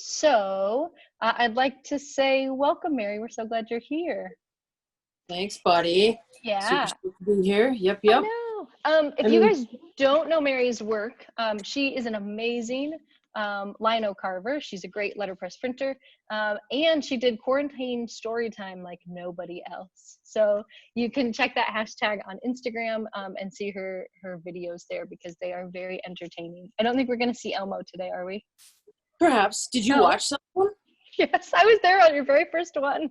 So I'd like to say welcome, Mary. We're so glad you're here. Thanks, buddy. Yeah. Super to be here. Yep. I know. If you guys don't know Mary's work, she is an amazing lino carver. She's a great letterpress printer, and she did quarantine story time like nobody else. So you can check that hashtag on Instagram and see her videos there because they are very entertaining. I don't think we're going to see Elmo today, are we? Perhaps. Did you watch someone? Yes, I was there on your very first one.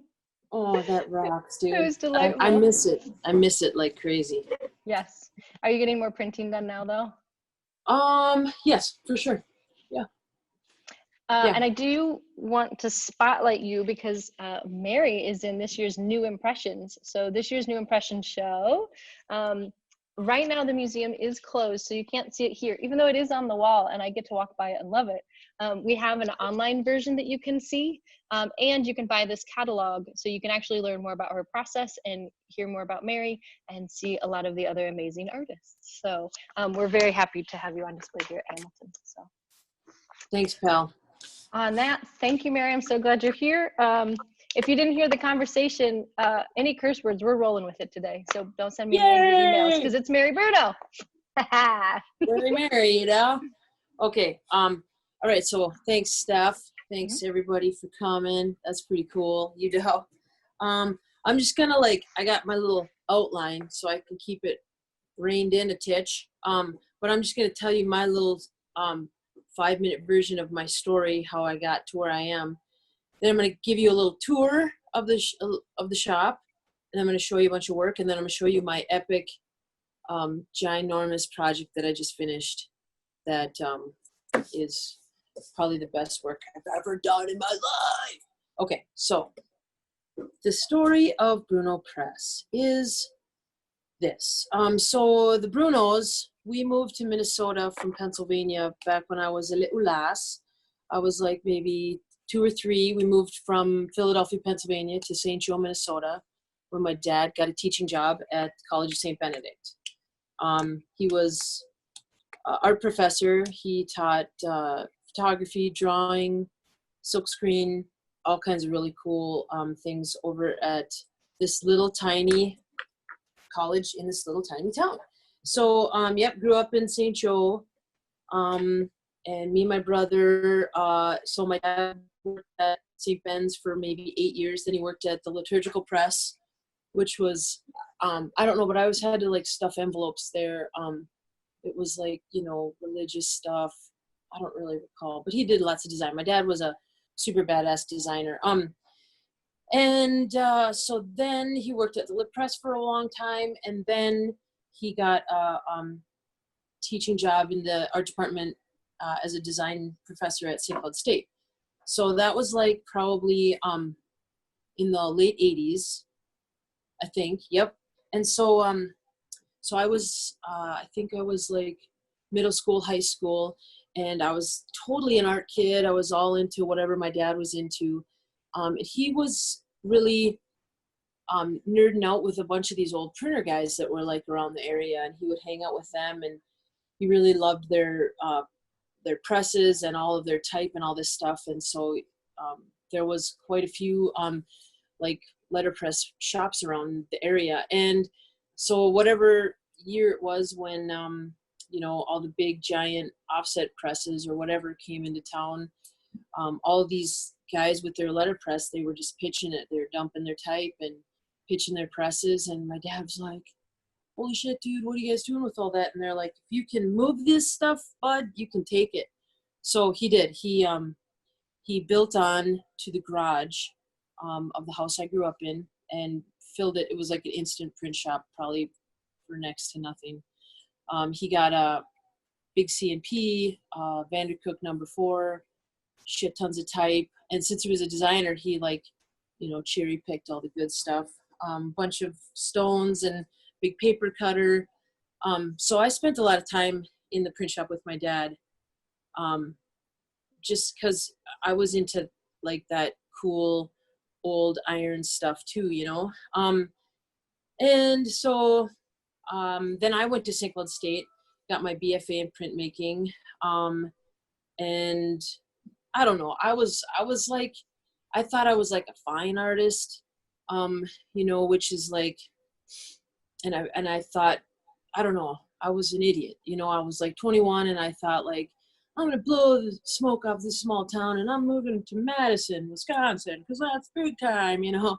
Oh, that rocks, dude. It was delightful. I miss it. I miss it like crazy. Yes. Are you getting more printing done now, though? Yes, for sure. Yeah. And I do want to spotlight you because Mary is in this year's New Impressions. So this year's New Impressions show, right now the museum is closed, so you can't see it here, even though it is on the wall and I get to walk by it and love it. We have an online version that you can see, and you can buy this catalog so you can actually learn more about her process and hear more about Mary and see a lot of the other amazing artists. So we're very happy to have you on display here at Hamilton. So thanks, pal. On that, thank you, Mary. I'm so glad you're here. If you didn't hear the conversation, any curse words, we're rolling with it today. So don't send me any angry emails because it's Mary Bruno. Mary, you know? Okay. All right. So thanks, Steph. Thanks, everybody, for coming. That's pretty cool. You know, I'm just going to I got my little outline so I can keep it reined in a titch. But I'm just going to tell you my little 5-minute version of my story, how I got to where I am. Then I'm going to give you a little tour of the shop, and I'm going to show you a bunch of work, and then I'm going to show you my epic, ginormous project that I just finished. That is probably the best work I've ever done in my life. Okay, so the story of Bruno Press is this. So the Brunos, we moved to Minnesota from Pennsylvania back when I was a little lass. I was like maybe 2 or 3. We moved from Philadelphia, Pennsylvania to St. Joe, Minnesota, where my dad got a teaching job at College of St. Benedict. He was an art professor. He taught photography, drawing, silkscreen, all kinds of really cool things over at this little tiny college in this little tiny town. So, grew up in St. Joe, and me and my brother, so my dad worked at St. Ben's for maybe 8 years, then he worked at the liturgical press, which was, I don't know, but I always had to stuff envelopes there. It was religious stuff. I don't really recall, but he did lots of design. My dad was a super badass designer. So then he worked at the Lit Press for a long time, and then he got a teaching job in the art department as a design professor at St. Cloud State. So that was probably in the late 80s, I think. Yep. And so so I was, I think I was middle school, high school, and I was totally an art kid. I was all into whatever my dad was into. And he was really nerding out with a bunch of these old printer guys that were around the area, and he would hang out with them, and he really loved their presses and all of their type and all this stuff. And so there was quite a few letterpress shops around the area. And so whatever year it was when all the big giant offset presses or whatever came into town, all of these guys with their letterpress, they were just pitching it. They were dumping their type and pitching their presses. And my dad was like, holy shit, dude, what are you guys doing with all that? And they're like, if you can move this stuff, bud, you can take it. So he did. He built on to the garage of the house I grew up in and filled it. It was like an instant print shop, probably for next to nothing. He got a big C&P, Vandercook number 4, shit tons of type. And since he was a designer, he cherry picked all the good stuff. Bunch of stones and big paper cutter. So I spent a lot of time in the print shop with my dad, just because I was into that cool old iron stuff too, and so then I went to St. Cloud State, got my BFA in printmaking, and I don't know. I was like, I thought I was like a fine artist, you know, which is like, and I thought, I don't know, I was an idiot. You know, I was like 21 and I thought like, I'm going to blow the smoke off this small town and I'm moving to Madison, Wisconsin, because that's big time, you know?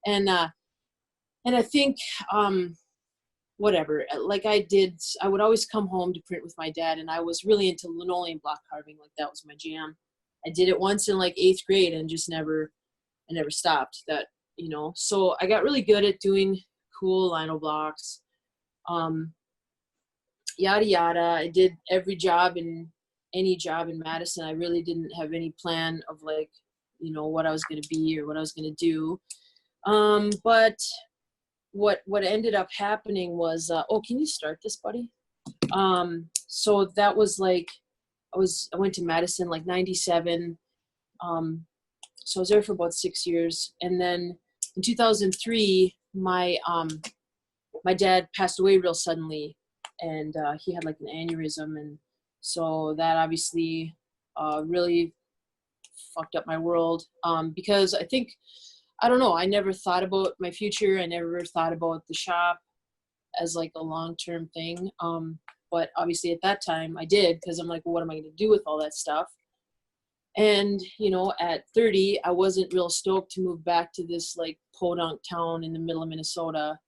And I think, whatever, like I would always come home to print with my dad, and I was really into linoleum block carving. Like that was my jam. I did it once in like 8th grade and just I never stopped that, you know? So I got really good at doing cool lino blocks, yada, yada. I did any job in Madison. I really didn't have any plan of like, you know, what I was going to be or what I was going to do. But what ended up happening was, oh, can you start this, buddy? So that was like, I went to Madison like 97. So I was there for about 6 years. And then in 2003, my dad passed away real suddenly, and he had like an aneurysm. And so that obviously really fucked up my world, because I don't know, I never thought about my future. I never thought about the shop as like a long-term thing. But obviously at that time I did, because I'm like, well, what am I going to do with all that stuff? And, you know, at 30, I wasn't real stoked to move back to this like podunk town in the middle of Minnesota.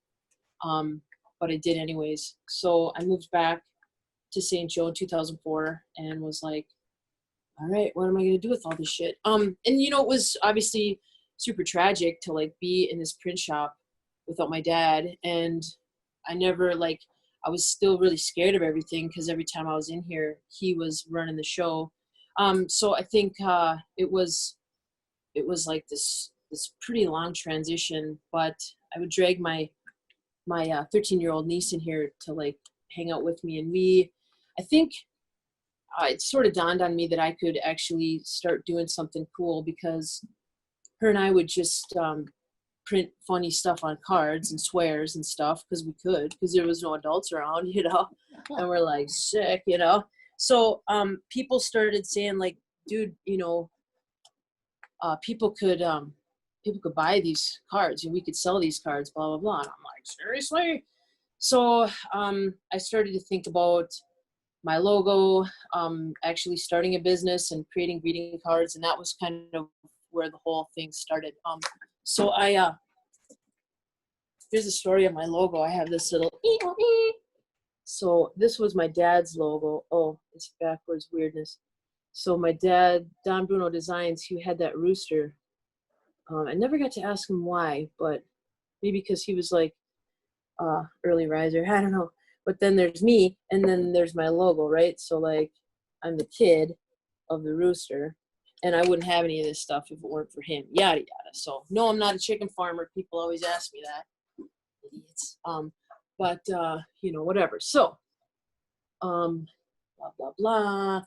But I did anyways. So I moved back to St. Joe in 2004 and was like, all right, what am I going to do with all this shit? And, you know, it was obviously super tragic to like be in this print shop without my dad. And I never like, I was still really scared of everything, because every time I was in here, he was running the show. So I think it was like this pretty long transition, but I would drag my 13-year-old niece in here to like hang out with me. And I think it sort of dawned on me that I could actually start doing something cool, because her and I would just print funny stuff on cards and swears and stuff, because we could, because there was no adults around, you know, and we're like, sick, you know. So people started saying like, dude, you know, people could buy these cards and we could sell these cards, blah, blah, blah. And I'm like, seriously? So I started to think about my logo, actually starting a business and creating greeting cards. And that was kind of where the whole thing started. So here's the story of my logo. I have this little, so this was my dad's logo. Oh, it's backwards weirdness. So my dad, Don Bruno Designs, he had that rooster. I never got to ask him why, but maybe because he was like early riser, I don't know. But then there's me, and then there's my logo, right? So like, I'm the kid of the rooster, and I wouldn't have any of this stuff if it weren't for him, yada, yada. So no, I'm not a chicken farmer. People always ask me that. Idiots. But you know, whatever. So, blah, blah, blah.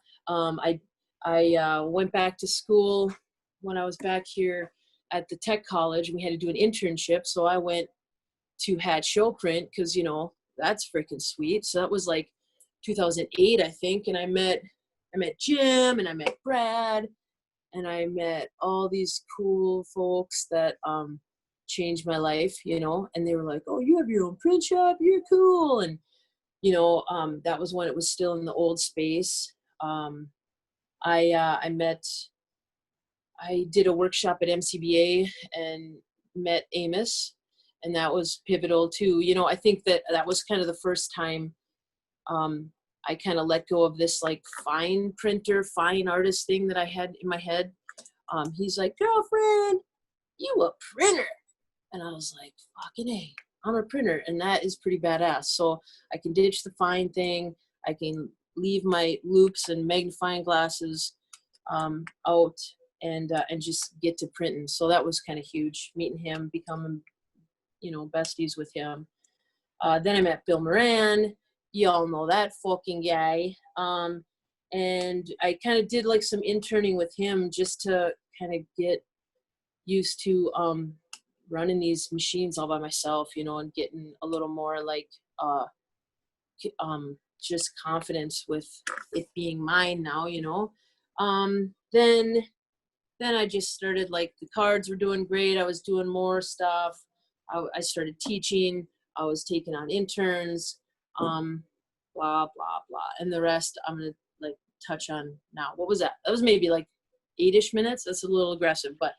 I went back to school when I was back here at the tech college. We had to do an internship. So I went to Hat Show Print, because, you know, that's freaking sweet. So that was like 2008, I think. And I met Jim, and I met Brad, and I met all these cool folks that changed my life, you know. And they were like, oh, you have your own print shop, you're cool. And, you know, that was when it was still in the old space. I did a workshop at MCBA and met Amos, and that was pivotal too. You know, I think that was kind of the first time I kind of let go of this like fine printer, fine artist thing that I had in my head. He's like, girlfriend, you a printer. And I was like, fucking A, I'm a printer. And that is pretty badass. So I can ditch the fine thing. I can leave my loops and magnifying glasses out and just get to printing. So that was kind of huge, meeting him, becoming, you know, besties with him. Then I met Bill Moran. Y'all know that fucking guy. And I kind of did like some interning with him just to kind of get used to running these machines all by myself, you know, and getting a little more like just confidence with it being mine now, you know. then I just started, like, the cards were doing great. I was doing more stuff. I started teaching. I was taking on interns, blah, blah, blah. And the rest I'm going to, like, touch on now. What was that? That was maybe like 8-ish minutes. That's a little aggressive, but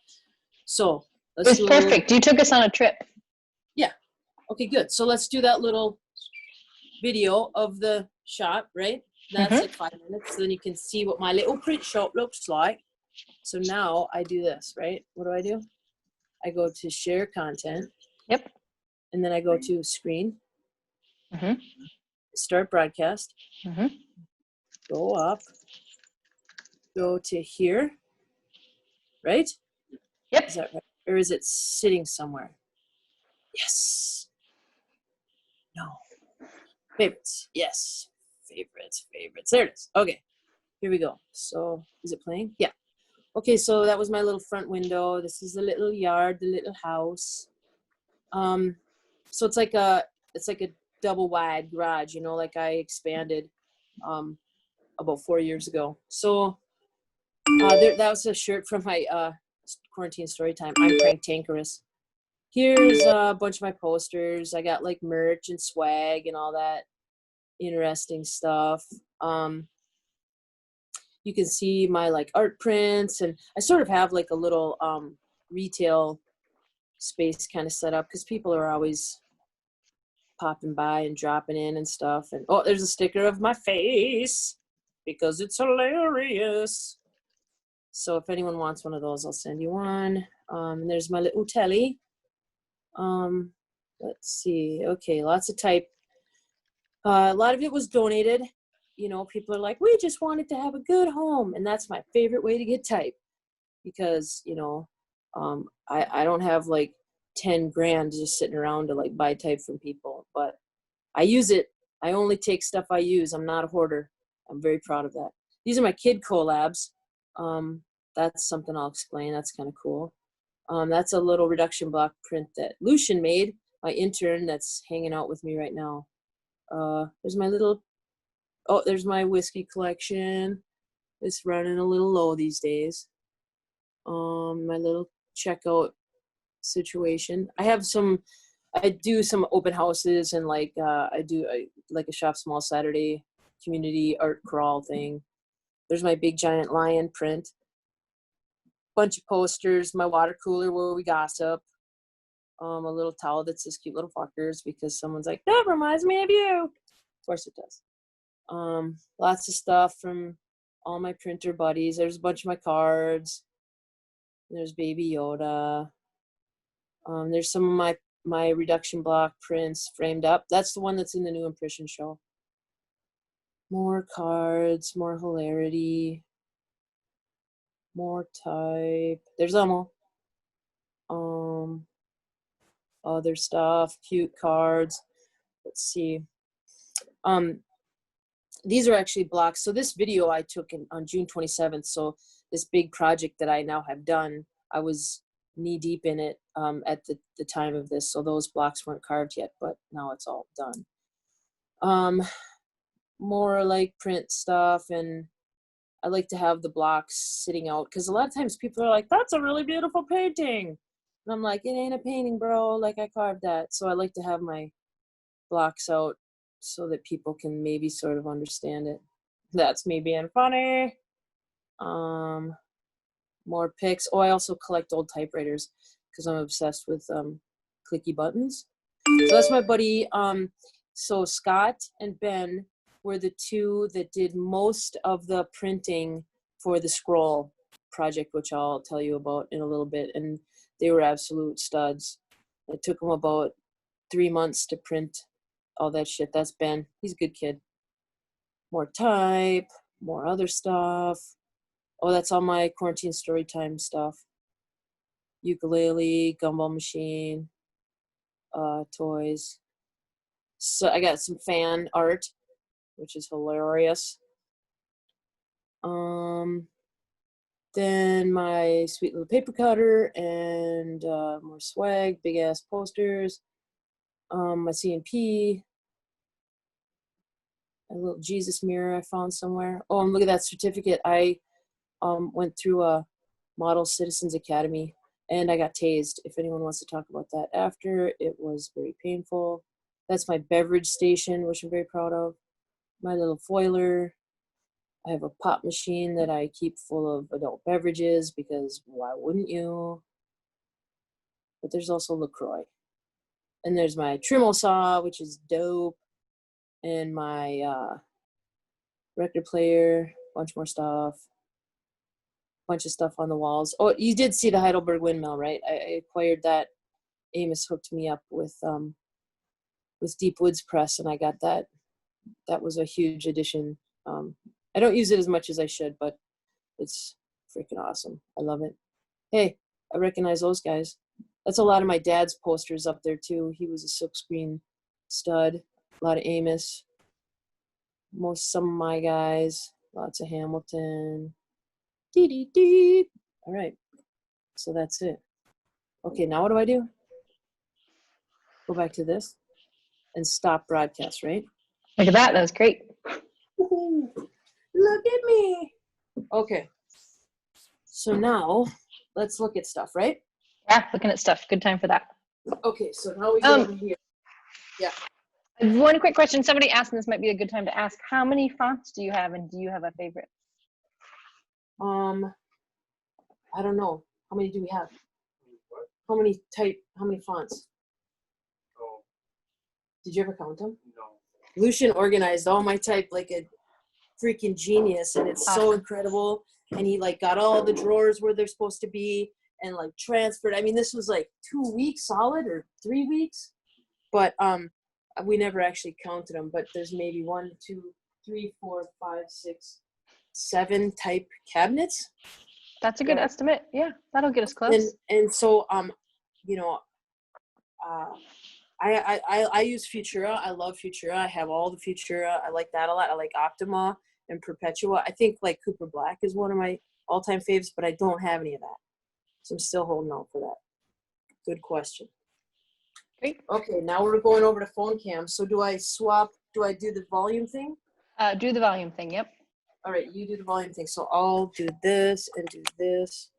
so let's It was perfect. You took us on a trip. Yeah. Okay, good. So let's do that little video of the shop, right? That's like 5 minutes. Then you can see what my little print shop looks like. So now I do this, right? What do? I go to share content. Yep. And then I go to screen. Mm-hmm. Start broadcast. Mm-hmm. Go up. Go to here. Right? Yep. Is that right? Or is it sitting somewhere? Yes. No. Favorites. Yes. Favorites. There it is. Okay. Here we go. So is it playing? Yeah. Okay, so that was my little front window. This is the little yard, the little house. So it's like a double wide garage, you know, like I expanded about 4 years ago. So that was a shirt from my quarantine story time. I'm Pranktankerous. Here's a bunch of my posters. I got like merch and swag and all that interesting stuff. You can see my like art prints, and I sort of have like a little retail space kind of set up because people are always popping by and dropping in and stuff. And oh, there's a sticker of my face because it's hilarious. So if anyone wants one of those, I'll send you one. And there's my little telly. Let's see. Okay, lots of type. A lot of it was donated. You know, people are like, we just wanted to have a good home. And that's my favorite way to get type because, you know, I don't have like 10 grand just sitting around to like buy type from people, but I use it. I only take stuff I use. I'm not a hoarder. I'm very proud of that. These are my kid collabs. That's something I'll explain. That's kind of cool. That's a little reduction block print that Lucian made, my intern that's hanging out with me right now. There's my little, there's my whiskey collection. It's running a little low these days. My little checkout situation. I do some open houses and like I do like a Shop Small Saturday community art crawl thing. There's my big giant lion print. Bunch of posters, my water cooler where we gossip. A little towel that says cute little fuckers because someone's like, that reminds me of you. Of course it does. Lots of stuff from all my printer buddies. There's a bunch of my cards. There's Baby Yoda. There's some of my reduction block prints framed up. That's the one that's in the new impression show. More cards, more hilarity, more type. There's Elmo. Other stuff, cute cards. Let's see. These are actually blocks. So this video I took on June 27th. So this big project that I now have done, I was knee deep in it at the time of this. So those blocks weren't carved yet, but now it's all done. More like print stuff, and I like to have the blocks sitting out because a lot of times people are like, that's a really beautiful painting. And I'm like, it ain't a painting, bro. Like I carved that. So I like to have my blocks out so that people can maybe sort of understand it. That's me being funny. More pics. Oh, I also collect old typewriters because I'm obsessed with clicky buttons. So that's my buddy. So Scott and Ben were the two that did most of the printing for the scroll project, which I'll tell you about in a little bit. And they were absolute studs. It took them about 3 months to print all that shit. That's Ben. He's a good kid. More type, more other stuff. Oh, that's all my quarantine story time stuff. Ukulele, gumball machine, toys. So I got some fan art, which is hilarious. Then my sweet little paper cutter and more swag, big ass posters. My C&P, a little Jesus mirror I found somewhere. Oh, and look at that certificate. I went through a Model Citizens Academy, and I got tased. If anyone wants to talk about that after, it was very painful. That's my beverage station, which I'm very proud of. My little foiler. I have a pop machine that I keep full of adult beverages because why wouldn't you? But there's also LaCroix. And there's my Trimo saw, which is dope. And my record player, bunch more stuff. Bunch of stuff on the walls. Oh, you did see the Heidelberg windmill, right? I acquired that. Amos hooked me up with Deep Woods Press, and I got that. That was a huge addition. I don't use it as much as I should, but it's freaking awesome. I love it. Hey, I recognize those guys. That's a lot of my dad's posters up there too. He was a silkscreen stud. A lot of Amos. Some of my guys. Lots of Hamilton. Dee. All right. So that's it. Okay, now what do I do? Go back to this and stop broadcast, right? Look at that. That was great. Ooh, look at me. Okay. So now let's look at stuff, right? Yeah, looking at stuff. Good time for that. Okay, so now we go over here. Yeah. One quick question. Somebody asked, and this might be a good time to ask, how many fonts do you have, and do you have a favorite? I don't know. How many do we have? How many fonts? Oh, Did you ever count them? no. Lucian organized all my type like a freaking genius, and it's so incredible. And he like got all the drawers where they're supposed to be and like transferred. I mean, this was like 2 weeks solid or 3 weeks, but we never actually counted them. But there's maybe 1, 2, 3, 4, 5, 6, 7 type cabinets. That's a good estimate. Yeah, that'll get us close. And so you know, I use Futura. I love Futura. I have all the Futura. I like that a lot. I like Optima and Perpetua. I think like Cooper Black is one of my all-time faves, but I don't have any of that. So I'm still holding out for that. Good question. Great. Okay, now we're going over to phone cam. So do I do the volume thing? Do the volume thing, yep. All right, you do the volume thing. So I'll do this and do this.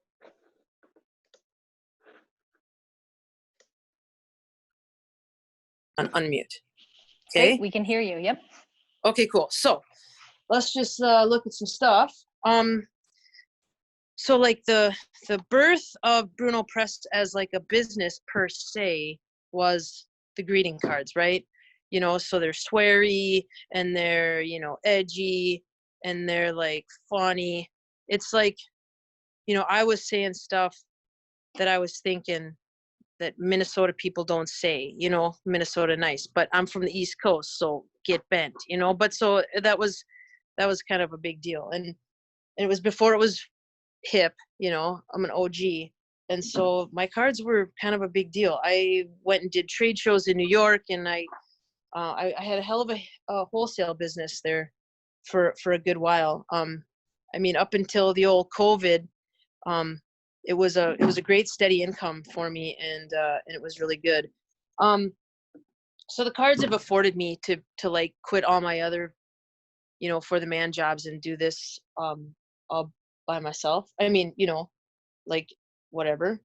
Unmute. Okay. Great, we can hear you, yep. Okay, cool. So let's just look at some stuff. So like the birth of Bruno Press as like a business per se was the greeting cards, right? You know, so they're sweary and they're, you know, edgy and they're like funny. It's like, you know, I was saying stuff that I was thinking that Minnesota people don't say, you know, Minnesota nice, but I'm from the East Coast, so get bent, you know. But so that was kind of a big deal. And it was before it was hip, you know. I'm an OG. And so my cards were kind of a big deal. I went and did trade shows in New York, and I had a hell of a wholesale business there for a good while. I mean, up until the old COVID, it was a great steady income for me, and it was really good. So the cards have afforded me to like quit all my other, you know, for the man jobs and do this all by myself. I mean, you know, like whatever.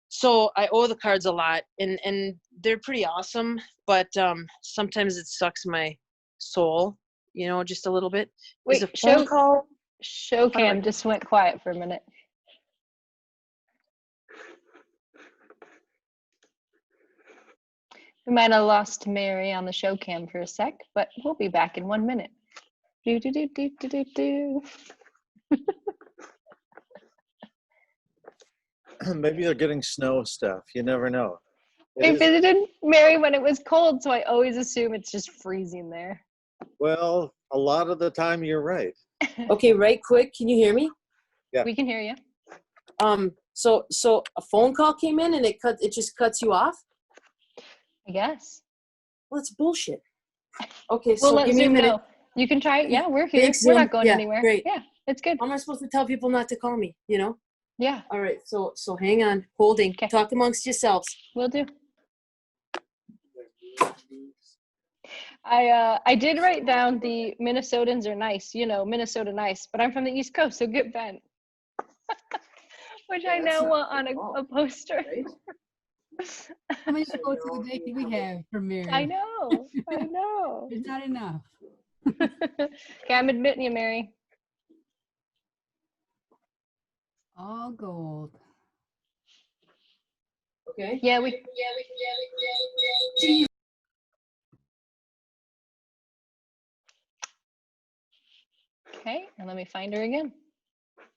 So I owe the cards a lot, and they're pretty awesome, but sometimes it sucks my soul, you know, just a little bit. Wait, show cam just went quiet for a minute. We might have lost Mary on the show cam for a sec, but we'll be back in 1 minute. Do do do do do do do. Maybe they're getting snow stuff. You never know. I visited Mary when it was cold, so I always assume it's just freezing there. Well, a lot of the time you're right. Okay, right quick, can you hear me? Yeah. We can hear you. So a phone call came in and it just cuts you off? I guess. Well, that's bullshit. Okay, We'll so let give me a Zoom minute. know. You can try it. Yeah, we're here. Thanks, We're Zoom. not going Yeah, anywhere. great. Yeah, it's good. How am I supposed to tell people not to call me, you know? Yeah. All right, so hang on, holding. Okay. Talk amongst yourselves. Will do. I did write down the Minnesotans are nice, you know, Minnesota nice, but I'm from the East Coast, so get bent. which I now want on a poster. How many quotes of the day can we have from Mary? I know. There's not enough. Okay, I'm admitting you, Mary. All gold. Okay. Yeah, we. Okay, and let me find her again.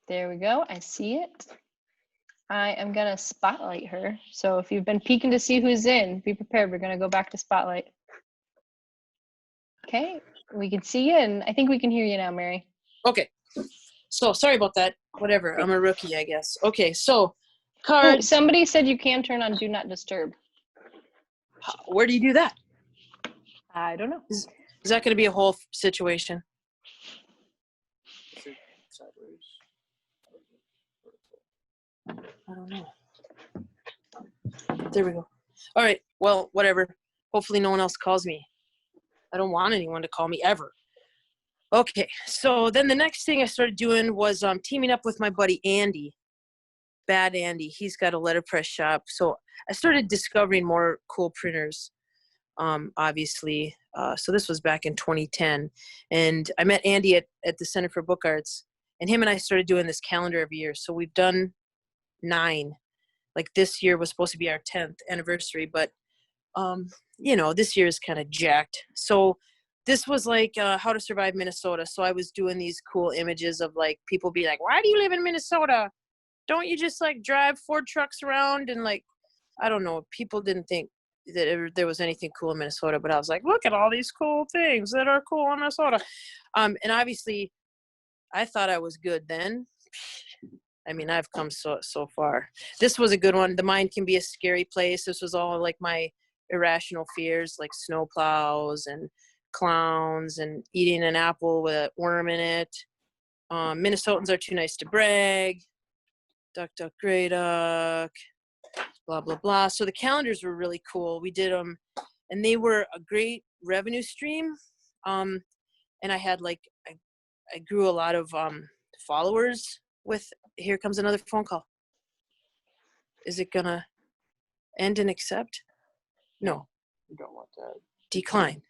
There we go. I see it. I am gonna spotlight her. So if you've been peeking to see who's in, be prepared. We're gonna go back to spotlight. Okay, we can see you, and I think we can hear you now, Mary. Okay. So sorry about that. Whatever. I'm a rookie, I guess. Okay. So Oh, cards. somebody said you can turn on Do Not Disturb. Where do you do that? I don't know. Is that going to be a whole situation? I don't know. There we go. All right. Well, whatever. Hopefully no one else calls me. I don't want anyone to call me ever. Okay. So then the next thing I started doing was teaming up with my buddy Andy. Bad Andy. He's got a letterpress shop. So I started discovering more cool printers, obviously. So this was back in 2010. And I met Andy at the Center for Book Arts. And him and I started doing this calendar every year. So we've done 9. Like this year was supposed to be our 10th anniversary. But, this year is kind of jacked. So this was like How to Survive Minnesota. So I was doing these cool images of like people be like, why do you live in Minnesota? Don't you just like drive Ford trucks around? And like, I don't know, people didn't think that there was anything cool in Minnesota, but I was like, look at all these cool things that are cool in Minnesota. And obviously I thought I was good then. I mean, I've come so far. This was a good one. The mind can be a scary place. This was all like my irrational fears, like snowplows and clowns and eating an apple with a worm in it. Minnesotans are too nice to brag. Duck, duck, gray duck, blah, blah, blah. So the calendars were really cool. We did them, and they were a great revenue stream. And I had like, I grew a lot of followers with, here comes another phone call. Is it gonna end and accept? No. You don't want that. Decline.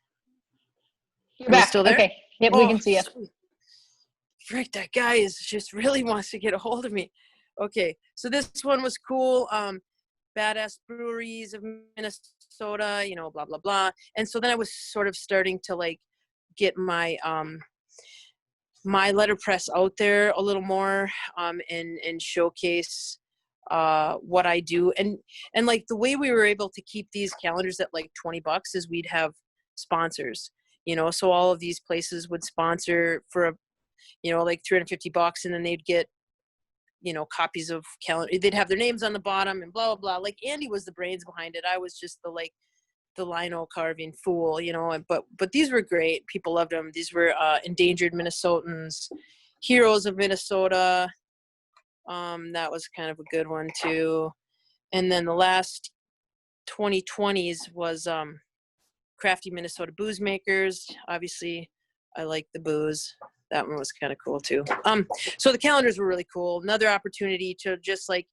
You're Are you back. still there? Okay. Yep, we can see you. Sweet. Frick, that guy is just really wants to get a hold of me. Okay, so this one was cool. Badass breweries of Minnesota, blah, blah, blah. And so then I was sort of starting to like get my my letterpress out there a little more, and showcase what I do. And like the way we were able to keep these calendars at like $20 is we'd have sponsors, so all of these places would sponsor for like $350, and then they'd get copies of calendar. They'd have their names on the bottom and blah, blah, blah. Like Andy was the brains behind it. I was just the lino carving fool, but these were great. People loved them. These were endangered Minnesotans, heroes of Minnesota. That was kind of a good one too. And then the last 2020s was crafty Minnesota booze makers. Obviously I like the booze. That one was kind of cool too. So the calendars were really cool. Another opportunity to just like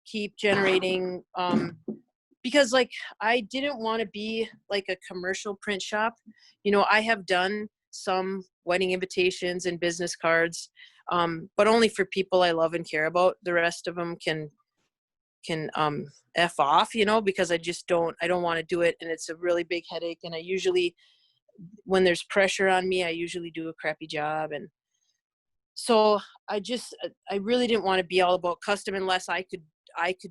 keep generating, because like I didn't want to be like a commercial print shop. I have done some wedding invitations and business cards, but only for people I love and care about. The rest of them can F off, because I don't want to do it. And it's a really big headache. And I usually, when there's pressure on me, I usually do a crappy job. And so I really didn't want to be all about custom unless I could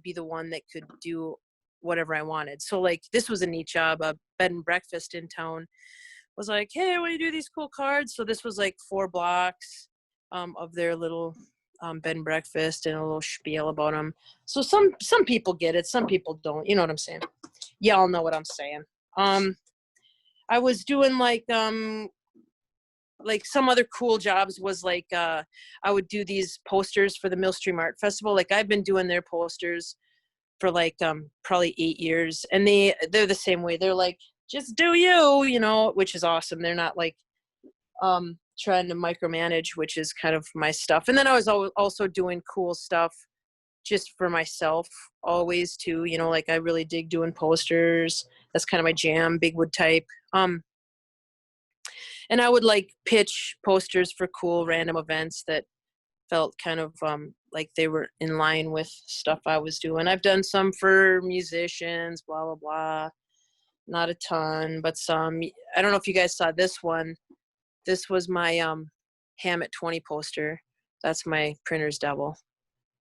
be the one that could do whatever I wanted. So like this was a neat job. A bed and breakfast in town was like, hey, when you do these cool cards. So this was like 4 blocks of their little bed and breakfast and a little spiel about them. So some people get it, some people don't. You know what I'm saying? Y'all know what I'm saying. I was doing like some other cool jobs was like I would do these posters for the Millstream Art Festival. Like I've been doing their posters for like probably 8 years, and they're the same way. They're like, just do you, which is awesome. They're not like trying to micromanage, which is kind of my stuff. And then I was also doing cool stuff just for myself always too, you know, like I really dig doing posters. That's kind of my jam, big wood type. And I would like pitch posters for cool random events that felt kind of like they were in line with stuff I was doing. I've done some for musicians, blah, blah, blah. Not a ton, but some. I don't know if you guys saw this one. This was my Ham at 20 poster. That's my printer's devil.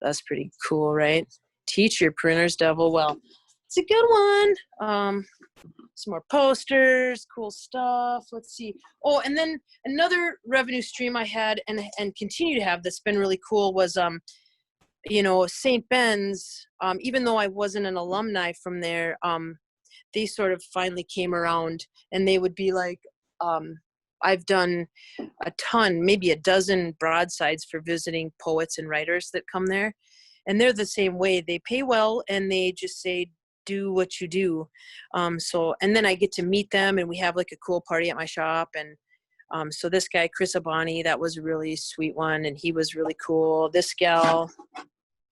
That's pretty cool, right? Teach your printer's devil well. It's a good one. Some more posters, cool stuff. Let's see. Oh, and then another revenue stream I had and continue to have that's been really cool was you know, St. Ben's. Even though I wasn't an alumni from there, they sort of finally came around, and they would be like, I've done a ton, maybe a dozen broadsides for visiting poets and writers that come there. And they're the same way. They pay well, and they just say, do what you do. And then I get to meet them, and we have like a cool party at my shop. And so this guy, Chris Abani, that was a really sweet one, and he was really cool. This gal,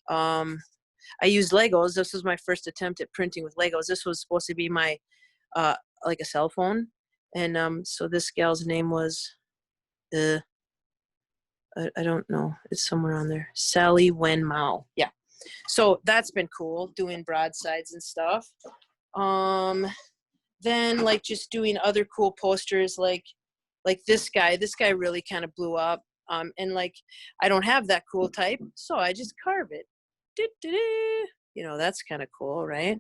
I used Legos. This was my first attempt at printing with Legos. This was supposed to be my, like a cell phone. And so this gal's name was, I don't know. It's somewhere on there. Sally Wen Mao. Yeah. So that's been cool, doing broadsides and stuff. Then like just doing other cool posters, like this guy. This guy really kind of blew up. And like, I don't have that cool type, so I just carve it. You know, that's kind of cool, right?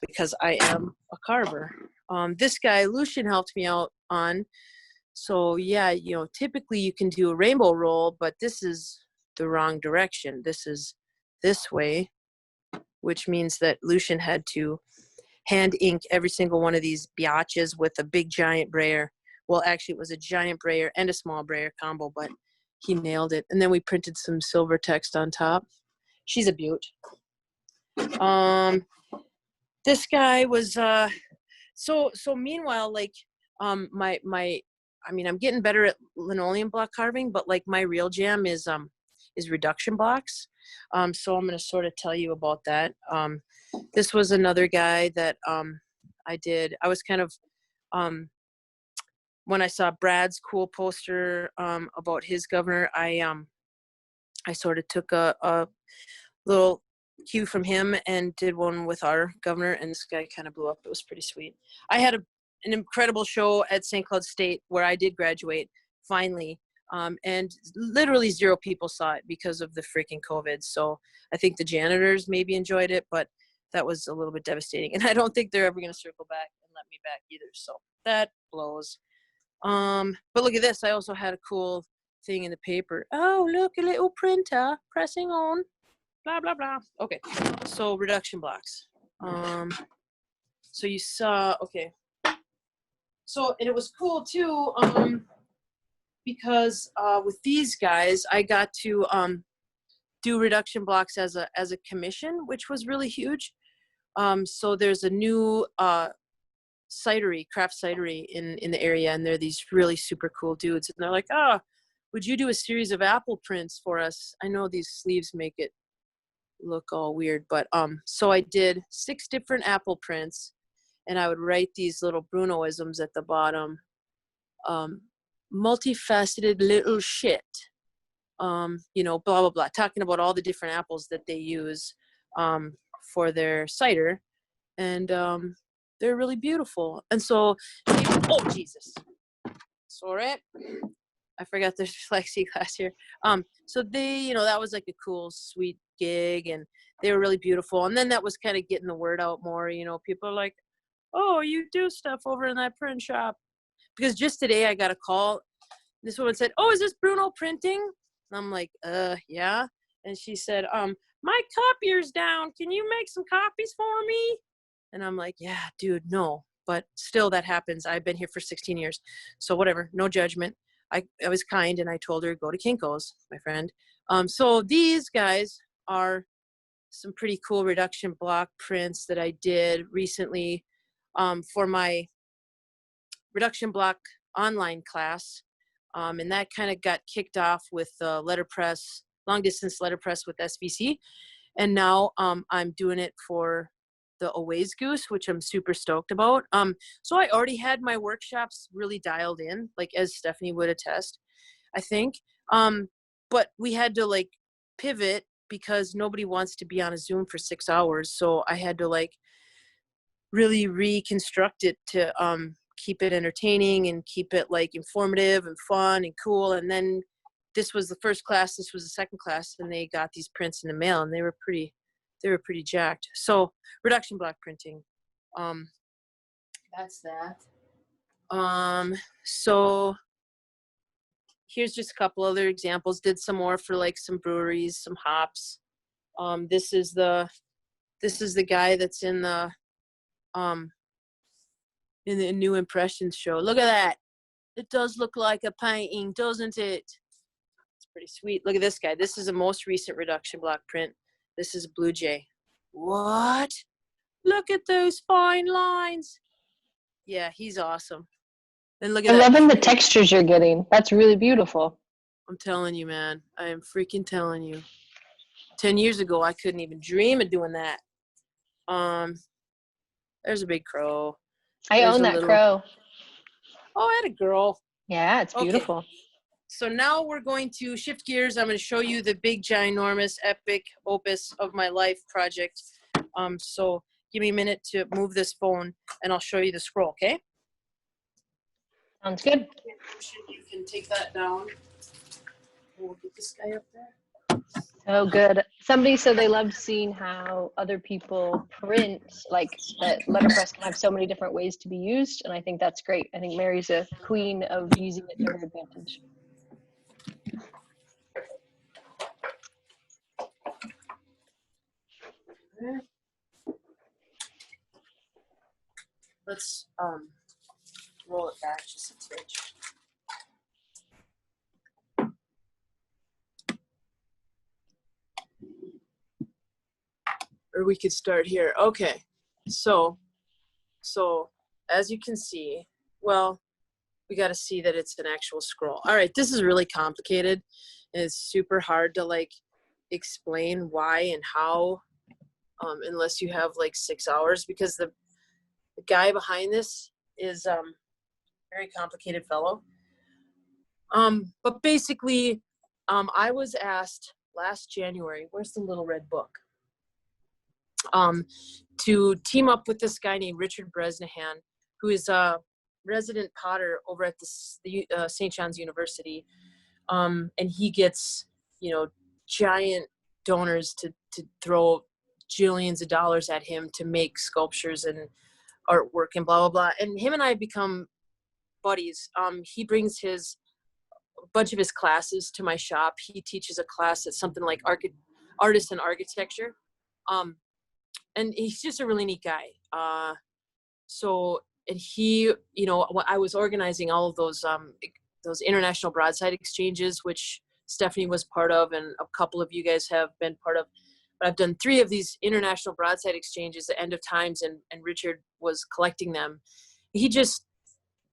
Because I am a carver. This guy, Lucian, helped me out on. So yeah, you know, typically you can do a rainbow roll, but this is the wrong direction. This is this way, which means that Lucian had to hand ink every single one of these biatches with a big giant brayer. Well, actually it was a giant brayer and a small brayer combo, but he nailed it. And then we printed some silver text on top. She's a beaut. This guy was, so meanwhile, like, I mean, I'm getting better at linoleum block carving, but like my real jam is reduction blocks. So I'm going to sort of tell you about that. This was another guy that, I was kind of, when I saw Brad's cool poster, about his governor, I sort of took a little cue from him and did one with our governor, and this guy kind of blew up. It was pretty sweet. I had an incredible show at St. Cloud State where I did graduate finally, and literally 0 people saw it because of the freaking COVID. So I think the janitors maybe enjoyed it, but that was a little bit devastating, and I don't think they're ever going to circle back and let me back either. So that blows. But look at this. I also had a cool thing in the paper. Oh, look, a little printer pressing on. Blah, blah, blah. Okay, so reduction blocks. So you saw, okay. So, and it was cool too, because with these guys, I got to do reduction blocks as a commission, which was really huge. So there's a new cidery, craft cidery in the area, and they're these really super cool dudes. And they're like, oh, would you do a series of apple prints for us? I know these sleeves make it look all weird, but so I did 6 different apple prints, and I would write these little Brunoisms at the bottom. Multifaceted little shit, you know, blah blah blah, talking about all the different apples that they use for their cider, and they're really beautiful. And so, oh Jesus, sorry, I forgot there's plexiglass here. So they, you know, that was like a cool, sweet gig, and they were really beautiful. And then that was kind of getting the word out more. You know, people are like, "Oh, you do stuff over in that print shop." Because just today I got a call. This woman said, "Oh, is this Bruno printing?" And I'm like, yeah." And she said, "My copier's down. Can you make some copies for me?" And I'm like, "Yeah, dude, no." But still, that happens. I've been here for 16 years. So whatever, no judgment. I was kind, and I told her, go to Kinko's, my friend. So these guys are some pretty cool reduction block prints that I did recently for my reduction block online class. And that kind of got kicked off with letterpress long distance letterpress with SVC. And now I'm doing it for the Always Goose, which I'm super stoked about. So I already had my workshops really dialed in, like as Stephanie would attest, I think. But we had to like pivot because nobody wants to be on a Zoom for 6 hours. So I had to like really reconstruct it to keep it entertaining and keep it like informative and fun and cool. And then this was the first class, this was the second class, and they got these prints in the mail, and they were pretty jacked. So reduction block printing, that's that. So here's just a couple other examples. Did some more for like some breweries, some hops. This is the guy that's in the New Impressions show. Look at that. It does look like a painting, doesn't it? It's pretty sweet. Look at this guy. This is a most recent reduction block print. This is a Blue Jay. What? Look at those fine lines. Yeah, he's awesome. And look at I'm that. loving the textures you're getting. That's really beautiful. I'm telling you, man. I am freaking telling you. 10 years ago, I couldn't even dream of doing that. There's a big crow. I own that crow. Oh, I had a girl. Yeah, it's beautiful. Okay. So now we're going to shift gears. I'm going to show you the big, ginormous, epic opus of my life project. So give me a minute to move this phone, and I'll show you the scroll, okay? Sounds good. You can take that down. We'll get this guy up there. So good. Somebody said they loved seeing how other people print, like that letterpress can have so many different ways to be used, and I think that's great. I think Mary's a queen of using it to her advantage. Let's roll it back just a touch. Or we could start here. Okay, so as you can see, well, we got to see that it's an actual scroll. All right, this is really complicated, and it's super hard to like explain why and how, unless you have like 6 hours, because the guy behind this is very complicated fellow. But basically, I was asked last January, where's the little red book? To team up with this guy named Richard Bresnahan, who is a resident potter over at the St. John's University. And he gets, giant donors to throw jillions of dollars at him to make sculptures and artwork and blah, blah, blah. And him and I become buddies. He brings a bunch of his classes to my shop. He teaches a class that's something like artist and architecture. And he's just a really neat guy. And he, I was organizing all of those international broadside exchanges, which Stephanie was part of, and a couple of you guys have been part of. But I've done 3 of these international broadside exchanges at End of Times, and Richard was collecting them. He just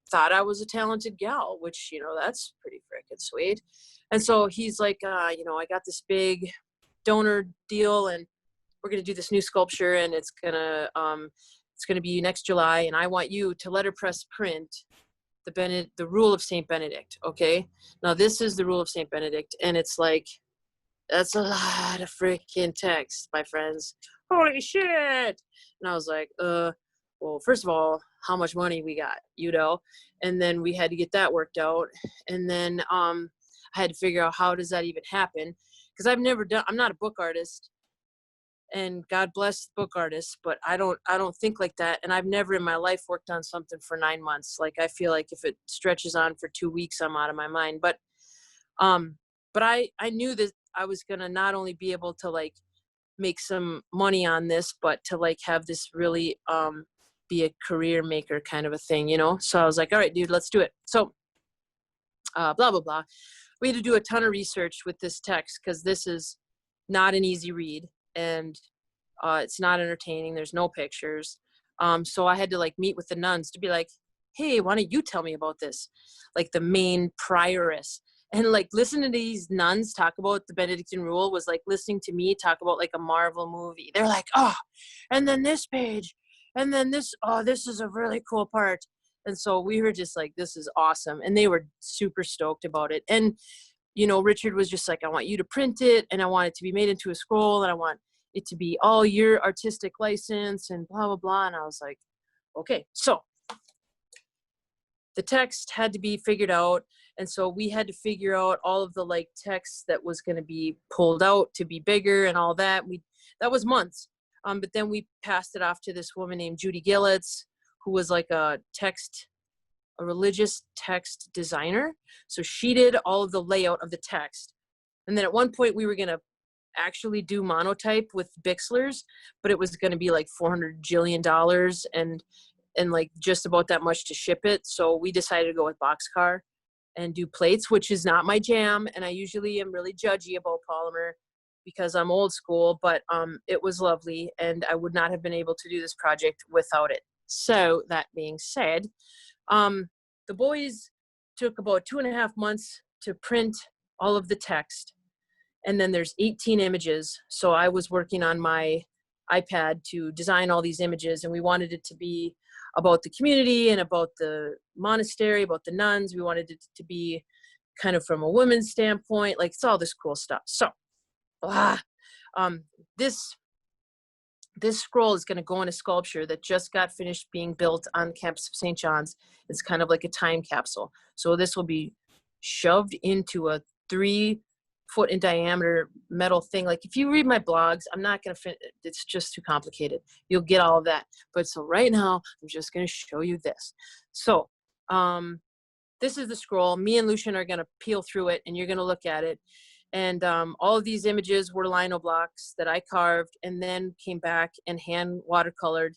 thought I was a talented gal, which, that's pretty frickin' sweet. And so he's like, I got this big donor deal, and we're going to do this new sculpture, and it's going to be next July, and I want you to letterpress print the Rule of St. Benedict. Okay. Now this is the Rule of St. Benedict, and it's like, that's a lot of freaking text, my friends. Holy shit. And I was like, well, first of all, how much money we got, and then we had to get that worked out. And then, I had to figure out how does that even happen? Cause I'm not a book artist, and God bless book artists, but I don't think like that. And I've never in my life worked on something for 9 months. Like, I feel like if it stretches on for 2 weeks, I'm out of my mind. But I knew that I was going to not only be able to like make some money on this, but to like have this really, be a career maker kind of a thing, So I was like, all right, dude, let's do it. So, blah, blah, blah. We had to do a ton of research with this text, because this is not an easy read. And it's not entertaining. There's no pictures. So I had to like meet with the nuns to be like, hey, why don't you tell me about this? Like the main prioress. And like listening to these nuns talk about the Benedictine rule was like listening to me talk about like a Marvel movie. They're like, oh, and then this page, and then this, oh, this is a really cool part. And so we were just like, this is awesome. And they were super stoked about it. And, you know, Richard was just like, I want you to print it, and I want it to be made into a scroll, and I want it to be all your artistic license and blah, blah, blah. And I was like, okay. So the text had to be figured out. And so we had to figure out all of the like text that was going to be pulled out to be bigger and all that. That was months. But then we passed it off to this woman named Judy Gillitz, who was like a religious text designer. So she did all of the layout of the text. And then at one point we were going to actually do monotype with Bixlers, but it was going to be like $400 jillion and like just about that much to ship it. So we decided to go with boxcar and do plates, which is not my jam. And I usually am really judgy about polymer because I'm old school, but it was lovely. And I would not have been able to do this project without it. So that being said, the boys took about 2.5 months to print all of the text. And then there's 18 images. So I was working on my iPad to design all these images, and we wanted it to be about the community and about the monastery, about the nuns. We wanted it to be kind of from a women's standpoint, like it's all this cool stuff. So this scroll is going to go in a sculpture that just got finished being built on the campus of St. John's. It's kind of like a time capsule. So this will be shoved into a 3-foot in diameter metal thing. Like if you read my blogs, I'm not going to it's just too complicated. You'll get all of that. But so right now, I'm just going to show you this. So this is the scroll. Me and Lucian are going to peel through it, and you're going to look at it. And all of these images were lino blocks that I carved and then came back and hand watercolored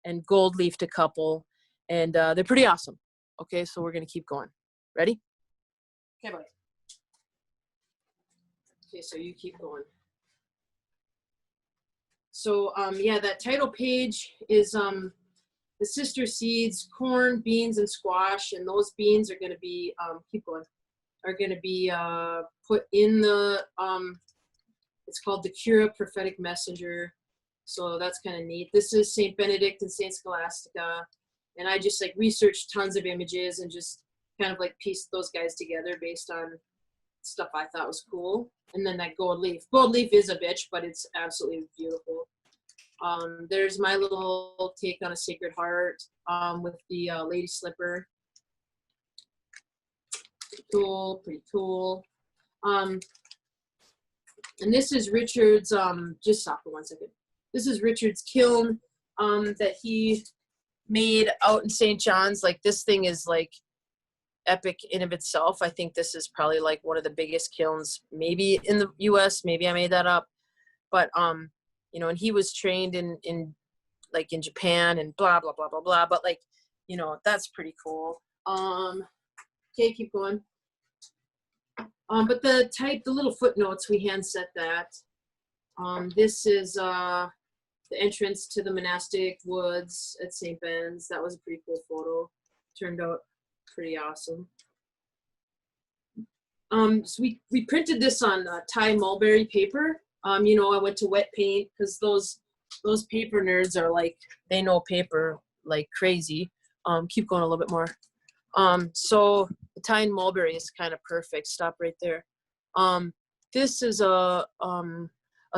and gold leafed a couple. And they're pretty awesome. Okay, so we're going to keep going. Ready? Okay, bye. Okay, so you keep going. So yeah, that title page is the sister seeds, corn, beans, and squash. And those beans are going to be, keep going, are going to be put in the, it's called the Cura Prophetic Messenger. So that's kind of neat. This is St. Benedict and St. Scholastica. And I just like researched tons of images and just kind of like pieced those guys together based on stuff I thought was cool. And then that gold leaf. Gold leaf is a bitch, but it's absolutely beautiful. There's my little take on a Sacred Heart with the lady slipper. Pretty cool. And this is Richard's, just stop for 1 second. This is Richard's kiln that he made out in St. John's. Like this thing is like epic in of itself. I think this is probably like one of the biggest kilns maybe in the US. Maybe I made that up. But, you know, and he was trained in like in Japan and blah, blah, blah, blah, blah. But like, you know, that's pretty cool. Okay, keep going. But the little footnotes, we hand set that. This is the entrance to the monastic woods at St. Ben's. That was a pretty cool photo. Turned out pretty awesome. So we printed this on Thai mulberry paper. You know, I went to wet paint because those paper nerds are like, they know paper like crazy. Keep going a little bit more. So the Thai mulberry is kind of perfect. Stop right there. This is a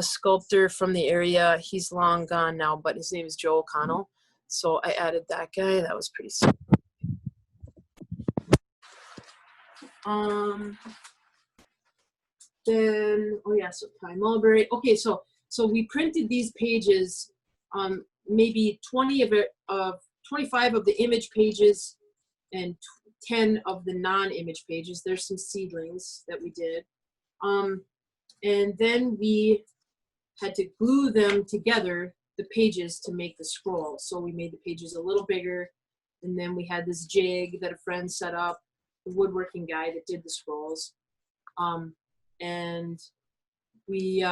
sculptor from the area. He's long gone now, but his name is Joe O'Connell. So I added that guy. That was pretty sick. Then, oh yeah, so Thai mulberry. Okay, so we printed these pages, maybe 25 of the image pages and 10 of the non-image pages. There's some seedlings that we did. And then we had to glue them together, the pages, to make the scroll. So we made the pages a little bigger. And then we had this jig that a friend set up, the woodworking guy that did the scrolls. And we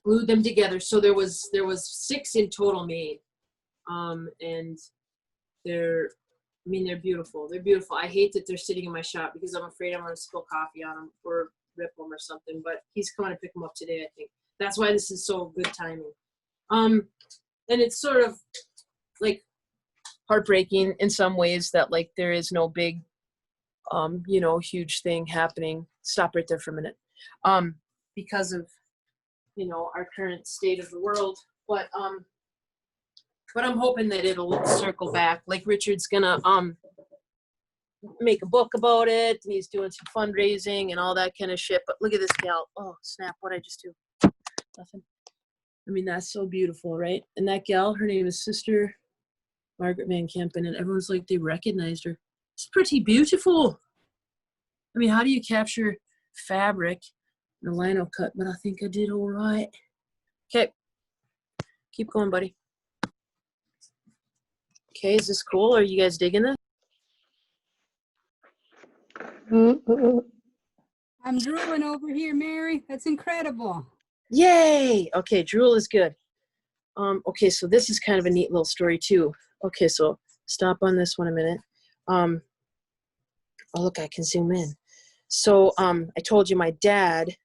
glued them together. So there was 6 in total made. And they're I mean, they're beautiful. They're beautiful. I hate that they're sitting in my shop because I'm afraid I'm going to spill coffee on them or rip them or something. But he's coming to pick them up today, I think. That's why this is so good timing. And it's sort of like heartbreaking in some ways that like there is no big, you know, huge thing happening. Stop right there for a minute. Because of, you know, our current state of the world. But I'm hoping that it'll circle back. Like Richard's gonna make a book about it, and he's doing some fundraising and all that kind of shit. But look at this gal. Oh snap! What'd I just do? Nothing. I mean, that's so beautiful, right? And that gal, her name is Sister Margaret Van Kempen, and everyone's like they recognized her. It's pretty beautiful. I mean, how do you capture fabric in a lino cut? But I think I did all right. Okay, keep going, buddy. Okay, is this cool? Are you guys digging this? I'm drooling over here, Mary. That's incredible. Yay! Okay, drool is good. Okay, so this is kind of a neat little story too. Okay, so stop on this one a minute. Oh look, I can zoom in. So I told you my dad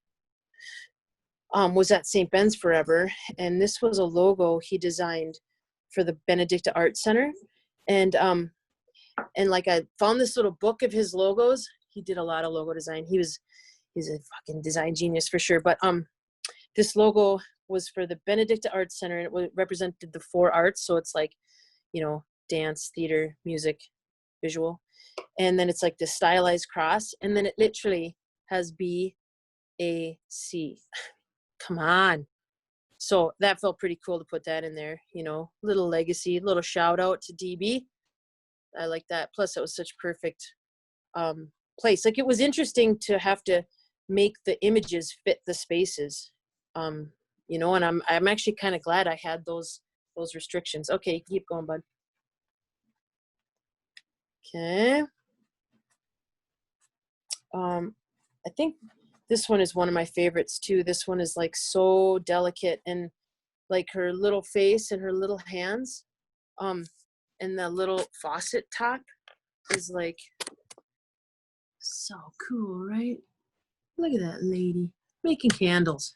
was at St. Ben's forever, and this was a logo he designed for the Benedict Art Center. And like I found this little book of his logos. He did a lot of logo design. He's a fucking design genius for sure. But this logo was for the Benedict Art Center, and it represented the 4 arts. So it's like, you know, dance, theater, music, visual. And then it's like the stylized cross. And then it literally has BAC. Come on. So that felt pretty cool to put that in there, you know, little legacy, little shout out to DB. I like that. Plus it was such perfect place. Like it was interesting to have to make the images fit the spaces, you know, and I'm actually kind of glad I had those restrictions. Okay, keep going, bud. Okay. I think this one is one of my favorites too. This one is like so delicate, and like her little face and her little hands, and the little faucet top is like so cool, right? Look at that lady making candles.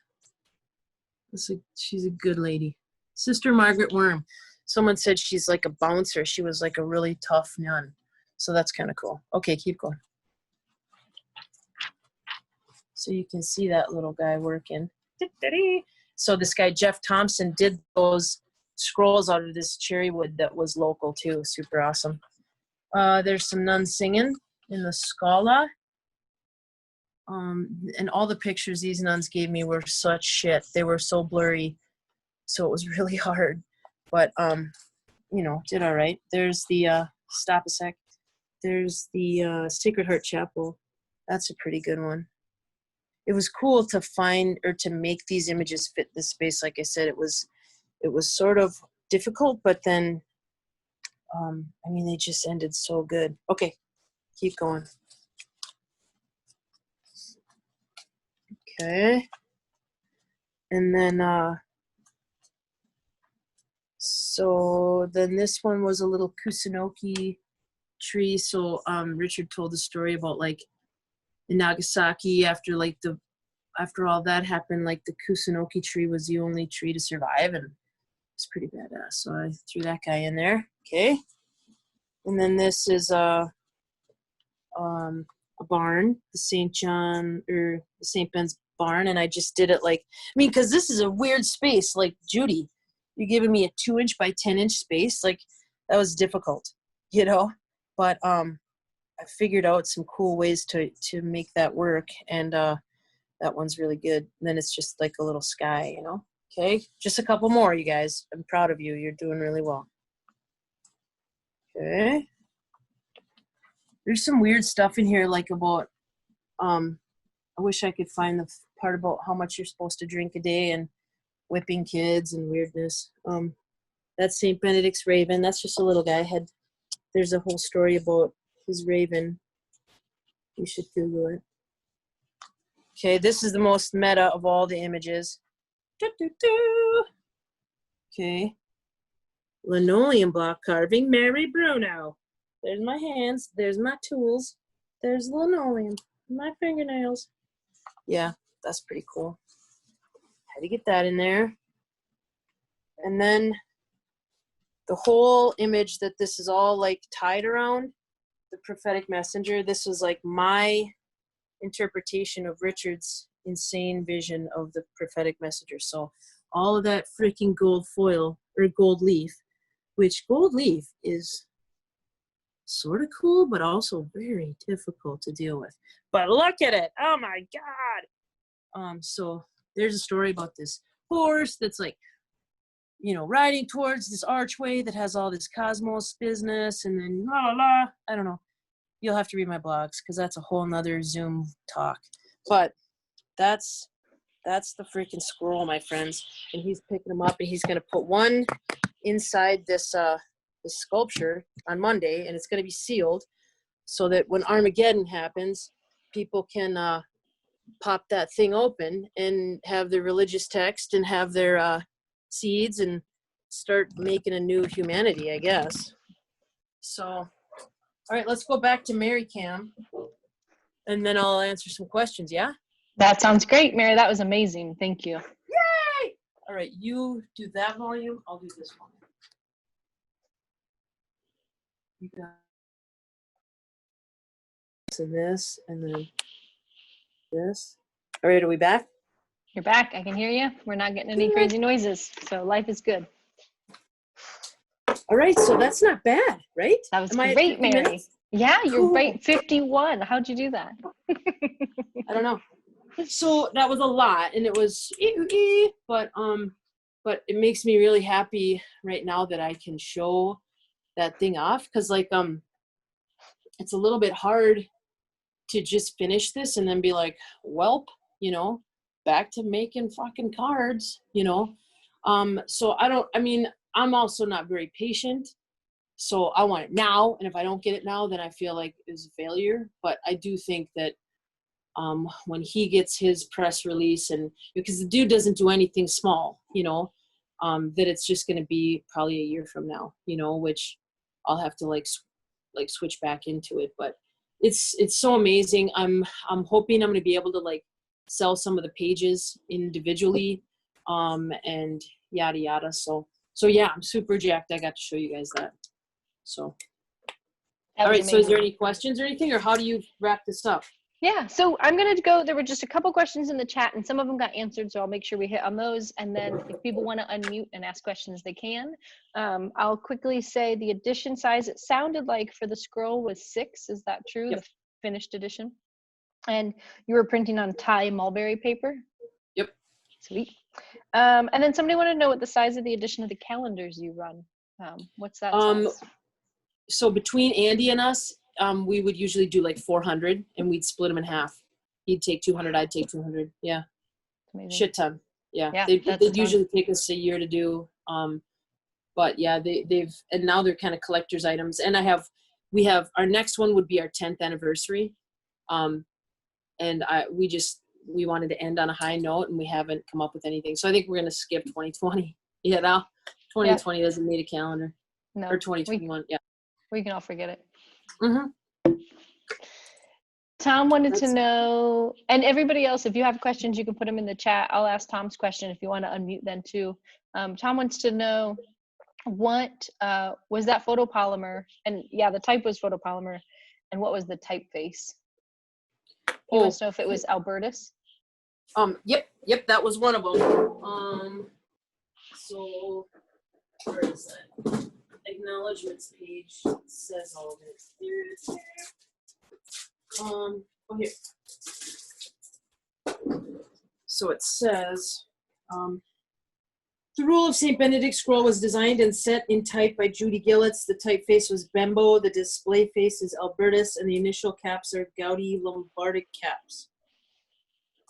She's a good lady. Sister Margaret Worm. Someone said she's like a bouncer. She was like a really tough nun. So that's kind of cool. Okay, keep going. So you can see that little guy working. So this guy, Jeff Thompson, did those scrolls out of this cherry wood that was local too. Super awesome. There's some nuns singing in the Scala. And all the pictures these nuns gave me were such shit. They were so blurry. So it was really hard. But, you know, did all right. There's the, stop a sec. There's the Sacred Heart Chapel. That's a pretty good one. It was cool to find or to make these images fit the space. Like I said, it was sort of difficult, but then, I mean, they just ended so good. Okay, keep going. Okay. And then, so then this one was a little Kusunoki tree. So Richard told the story about like in Nagasaki after all that happened, like the Kusunoki tree was the only tree to survive, and it's pretty badass. So I threw that guy in there. Okay. And then this is a barn, the St. Ben's barn, and I just did it like, I mean, because this is a weird space. Like Judy, you're giving me a 2-inch by 10-inch space. Like that was difficult, you know. But I figured out some cool ways to make that work, and that one's really good. And then it's just like a little sky, you know. Okay, just a couple more, you guys. I'm proud of you. You're doing really well. Okay. There's some weird stuff in here, like about, I wish I could find the part about how much you're supposed to drink a day and whipping kids and weirdness. That's St. Benedict's raven. That's just a little guy. There's a whole story about his raven. You should Google it. Okay, this is the most meta of all the images. Okay. Linoleum block carving, Mary Bruno. There's my hands. There's my tools. There's the linoleum. My fingernails. Yeah, that's pretty cool. Had to get that in there. And then the whole image that this is all like tied around, the prophetic messenger, this was like my interpretation of Richard's insane vision of the prophetic messenger. So all of that freaking gold foil or gold leaf, which gold leaf is sort of cool, but also very difficult to deal with. But look at it. Oh my God. So there's a story about this horse that's like, you know, riding towards this archway that has all this cosmos business and then la la la. I don't know. You'll have to read my blogs because that's a whole nother Zoom talk. But that's the freaking scroll, my friends. And he's picking them up and he's going to put one inside this sculpture on Monday, and it's going to be sealed so that when Armageddon happens, people can pop that thing open and have their religious text and have their seeds and start making a new humanity, I guess. So, all right, let's go back to Mary Cam, and then I'll answer some questions, yeah? That sounds great, Mary. That was amazing. Thank you. Yay! All right, you do that volume. I'll do this one. You got this and this, and then this. All right, are we back? You're back. I can hear you. We're not getting any crazy noises, so life is good. All right, so that's not bad, right? That was Am I at great, 50 Mary. minutes? Yeah, you're Cool. right. 51. How'd you do that? I don't know. So that was a lot, and it was, but it makes me really happy right now that I can show that thing off, because like it's a little bit hard to just finish this and then be like, welp, you know, back to making fucking cards, you know. So I'm also not very patient, so I want it now, and if I don't get it now, then I feel like it's a failure. But I do think that when he gets his press release, and because the dude doesn't do anything small, you know, that it's just going to be probably a year from now, you know, which I'll have to like switch back into it. But it's so amazing. I'm hoping I'm going to be able to like sell some of the pages individually, and yada yada. So yeah, I'm super jacked. I got to show you guys that. So all right. So is there any questions or anything, or how do you wrap this up? Yeah, so I'm going to go, there were just a couple questions in the chat and some of them got answered, so I'll make sure we hit on those. And then if people want to unmute and ask questions, they can. I'll quickly say the edition size, it sounded like for the scroll was 6. Is that true? Yep. The finished edition? And you were printing on Thai mulberry paper? Yep. Sweet. And then somebody wanted to know what the size of the edition of the calendars you run. What's that size? So between Andy and us, we would usually do like 400 and we'd split them in half. He'd take 200, I'd take 200. Yeah. Amazing. Shit ton. Yeah. Yeah, they'd usually take us a year to do. But yeah, and now they're kind of collector's items. And we have, our next one would be our 10th anniversary. And we wanted to end on a high note and we haven't come up with anything. So I think we're going to skip 2020. Yeah. Now 2020 doesn't need a calendar. No. Or 2021. Yeah. We can all forget it. Mm-hmm. Tom wanted to know, and everybody else, if you have questions, you can put them in the chat. I'll ask Tom's question if you want to unmute then too. Tom wants to know what was that photopolymer? And yeah, the type was photopolymer. And what was the typeface? He wants to know if it was Albertus. Yep, that was one of them. So where is that? Acknowledgements page says all of it. Here. Here. So it says, the rule of St. Benedict scroll was designed and set in type by Judy Gillets. The typeface was Bembo, the display face is Albertus, and the initial caps are Gaudi Lombardic caps.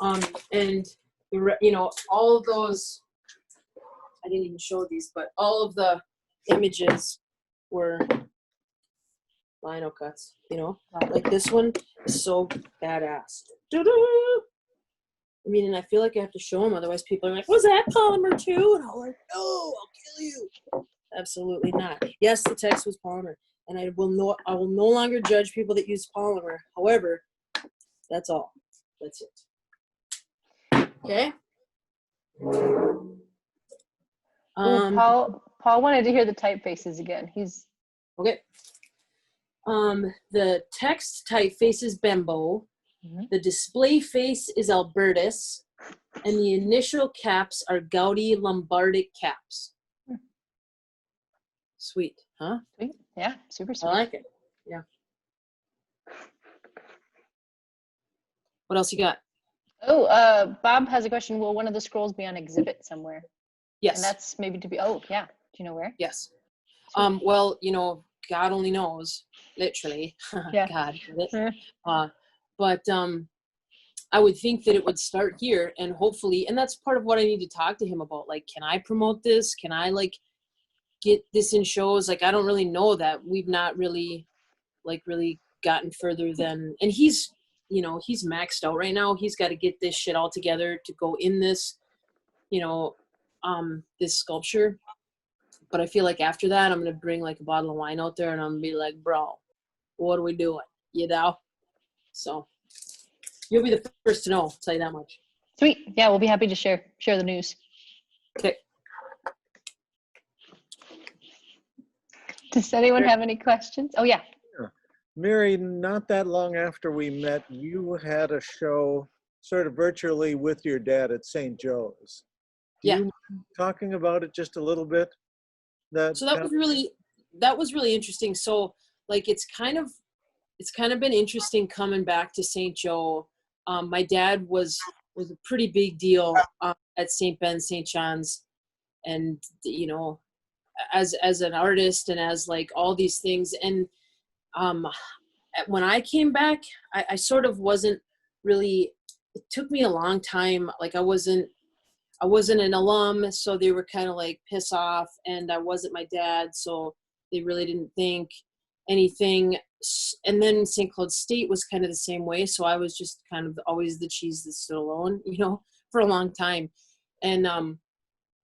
And all of those, I didn't even show these, but all of the images were lino cuts, like this one is so badass. I mean, and I feel like I have to show them, otherwise people are like, was that polymer too? And I'm like, no, I'll kill you. Absolutely not. Yes, the text was polymer. and I will no longer judge people that use polymer. However, that's all. That's it. Okay. Paul wanted to hear the typefaces again. He's okay. The text typeface is Bembo. Mhm. The display face is Albertus, and the initial caps are Gaudi Lombardic caps. Sweet, huh? sweet. Yeah, super sweet. I like it. Yeah. What else you got? Oh, Bob has a question. Will one of the scrolls be on exhibit somewhere? Yes. And that's maybe to be, oh, yeah. Do you know where? Yes. Well, God only knows, literally. Yeah. God. Yeah. But I would think that it would start here, and hopefully, and that's part of what I need to talk to him about. Like, can I promote this? Can I get this in shows? Like, I don't really know that. We've not really gotten further than, and he's maxed out right now. He's got to get this shit all together to go in this, this sculpture. But I feel like after that, I'm going to bring a bottle of wine out there, and I'm going to be like, bro, what are we doing? So you'll be the first to know, I'll tell you that much. Sweet. Yeah, we'll be happy to share the news. Okay. Does anyone have any questions? Oh, yeah. Mary, not that long after we met, you had a show sort of virtually with your dad at St. Joe's. Do you mind talking about it just a little bit? So that was really interesting. So it's kind of been interesting coming back to St. Joe. My dad was a pretty big deal at St. Ben's, St. John's, and as an artist and as all these things. And when I came back, I sort of wasn't really. It took me a long time. I wasn't an alum, so they were kind of piss off, and I wasn't my dad, so they really didn't think anything. And then St. Cloud State was kind of the same way, so I was just kind of always the cheese that stood alone, for a long time. And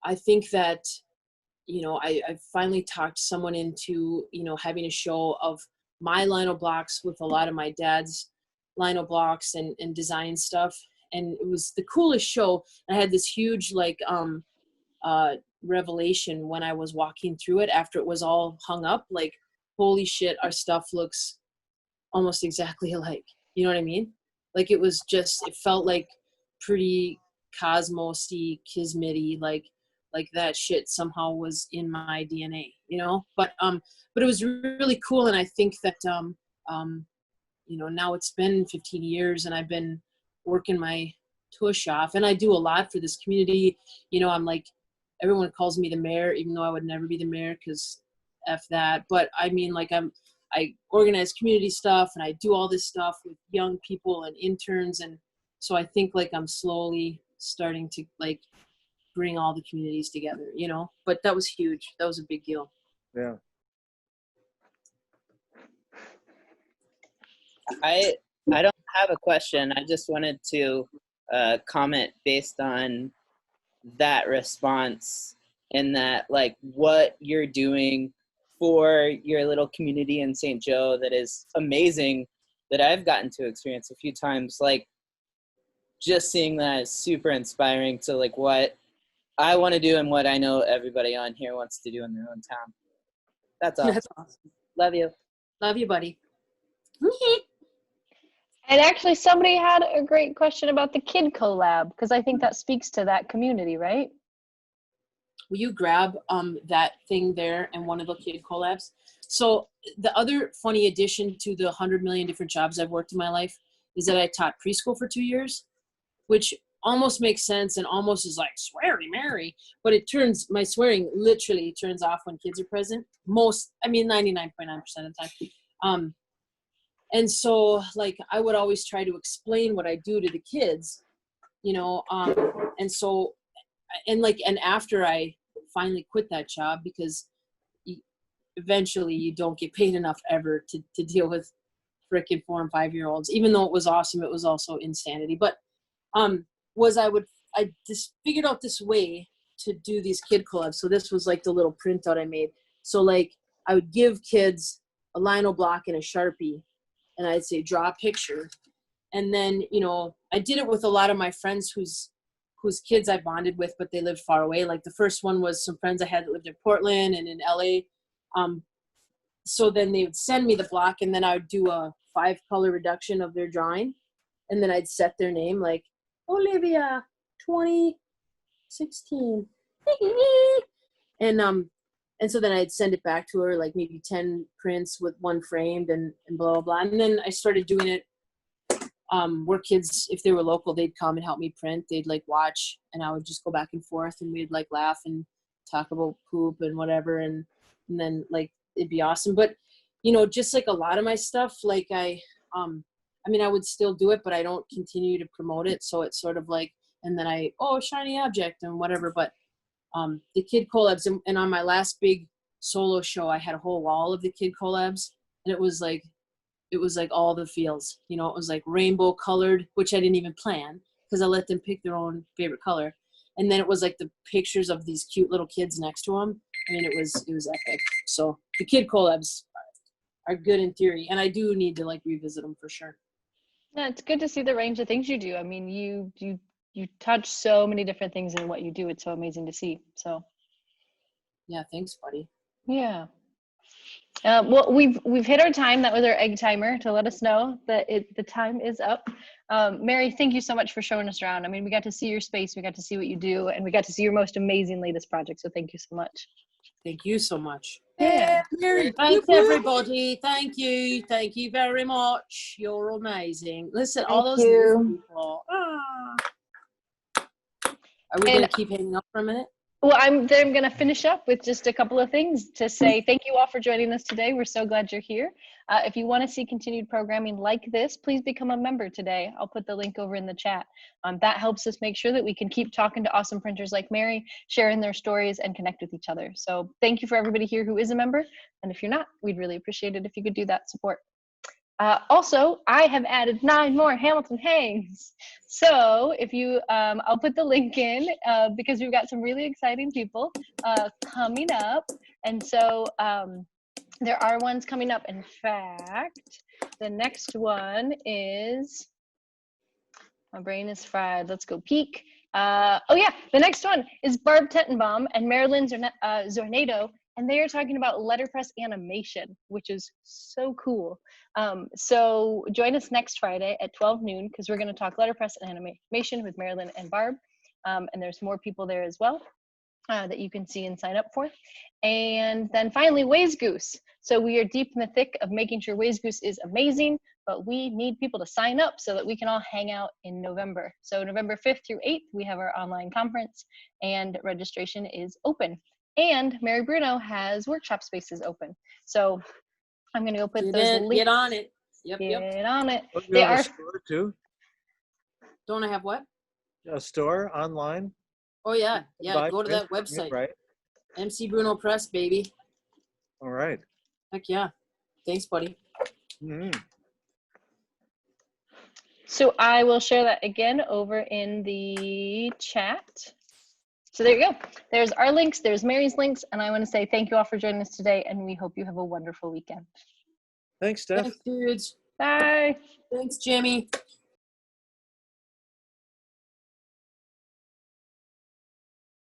I think that, I finally talked someone into, having a show of my lino blocks with a lot of my dad's lino blocks and design stuff. And it was the coolest show. I had this huge revelation when I was walking through it after it was all hung up. Holy shit, our stuff looks almost exactly alike. You know what I mean? It was just, it felt pretty cosmos-y, kismet-y, that shit somehow was in my DNA, But it was really cool, and I think that now it's been 15 years, and I've been working my tush off, and I do a lot for this community. I'm everyone calls me the mayor, even though I would never be the mayor, because F that. But I mean, I organize community stuff, and I do all this stuff with young people and interns, and so I think I'm slowly starting to bring all the communities together, But that was huge. That was a big deal. Yeah. I don't have a question. I just wanted to comment based on that response, and that what you're doing for your little community in St. Joe that is amazing, that I've gotten to experience a few times. Just seeing that is super inspiring to what I want to do and what I know everybody on here wants to do in their own town. That's awesome. That's awesome. Love you. Love you, buddy. And actually, somebody had a great question about the kid collab, because I think that speaks to that community, right? Will you grab that thing there and one of the kid collabs? So the other funny addition to the 100 million different jobs I've worked in my life is that I taught preschool for 2 years, which almost makes sense and almost is sweary Mary, but my swearing literally turns off when kids are present. 99.9% of the time. And so I would always try to explain what I do to the kids, and so, and after I finally quit that job, because eventually you don't get paid enough ever to deal with frickin' 4 and 5 year olds, even though it was awesome, it was also insanity. But, I just figured out this way to do these kid collabs. So this was the little printout I made. So I would give kids a lino block and a Sharpie, and I'd say, draw a picture. And then, you know, I did it with a lot of my friends whose kids I bonded with, but they lived far away. Like the first one was some friends I had that lived in Portland and in LA. So then they would send me the block, and then I would do a 5-color reduction of their drawing. And then I'd set their name, like Olivia 2016. And so then I'd send it back to her, like maybe 10 prints with one framed and blah, blah, blah. And then I started doing it where kids, if they were local, they'd come and help me print. They'd like watch, and I would just go back and forth, and we'd like laugh and talk about poop and whatever. And then like, it'd be awesome. But, you know, just like a lot of my stuff, like I mean, I would still do it, but I don't continue to promote it. So it's sort of like, and then shiny object and whatever. But the kid collabs, and on my last big solo show, I had a whole wall of the kid collabs, and it was like all the feels, you know, it was like rainbow colored, which I didn't even plan because I let them pick their own favorite color. And then it was like the pictures of these cute little kids next to them. I mean, it was epic. So the kid collabs are good in theory, and I do need to like revisit them for sure. Yeah, it's good to see the range of things you do. I mean, you touch so many different things in what you do. It's so amazing to see. So yeah, thanks, buddy. Yeah. Well, we've hit our time. That was our egg timer to let us know that the time is up. Mary, thank you so much for showing us around. I mean, we got to see your space, we got to see what you do, and we got to see your most amazing latest project. So thank you so much. Thank you so much. Yeah. Mary, thanks everybody. Thank you very much. You're amazing. Listen, all those new people. Are we going to keep hanging up for a minute? Well, I'm going to finish up with just a couple of things to say. Thank you all for joining us today. We're so glad you're here. If you want to see continued programming like this, please become a member today. I'll put the link over in the chat. That helps us make sure that we can keep talking to awesome printers like Mary, sharing their stories, and connect with each other. So thank you for everybody here who is a member. And if you're not, we'd really appreciate it if you could do that support. Also, I have added 9 more Hamilton Hangs. So if you, I'll put the link in because we've got some really exciting people coming up. And so there are ones coming up. In fact, the next one is, my brain is fried. Let's go peek. Oh yeah, the next one is Barb Tettenbaum and Marilyn Zornado. And they are talking about letterpress animation, which is so cool. So join us next Friday at 12 noon because we're going to talk letterpress and animation with Marilyn and Barb. And there's more people there as well that you can see and sign up for. And then finally, Waze Goose. So we are deep in the thick of making sure Waze Goose is amazing, but we need people to sign up so that we can all hang out in November. So November 5th through 8th, we have our online conference and registration is open. And Mary Bruno has workshop spaces open. So I'm going to go put those links. Get on it. Yep. Get on it. Oh, they are a store too? Don't I have what? A store online? Oh yeah. Yeah, go to that website. Right. MC Bruno Press, baby. All right. Heck yeah. Thanks, buddy. Mm-hmm. So I will share that again over in the chat. So there you go. There's our links, there's Mary's links, and I want to say thank you all for joining us today, and we hope you have a wonderful weekend. Thanks, Steph. Thanks, dudes. Bye. Thanks, Jimmy.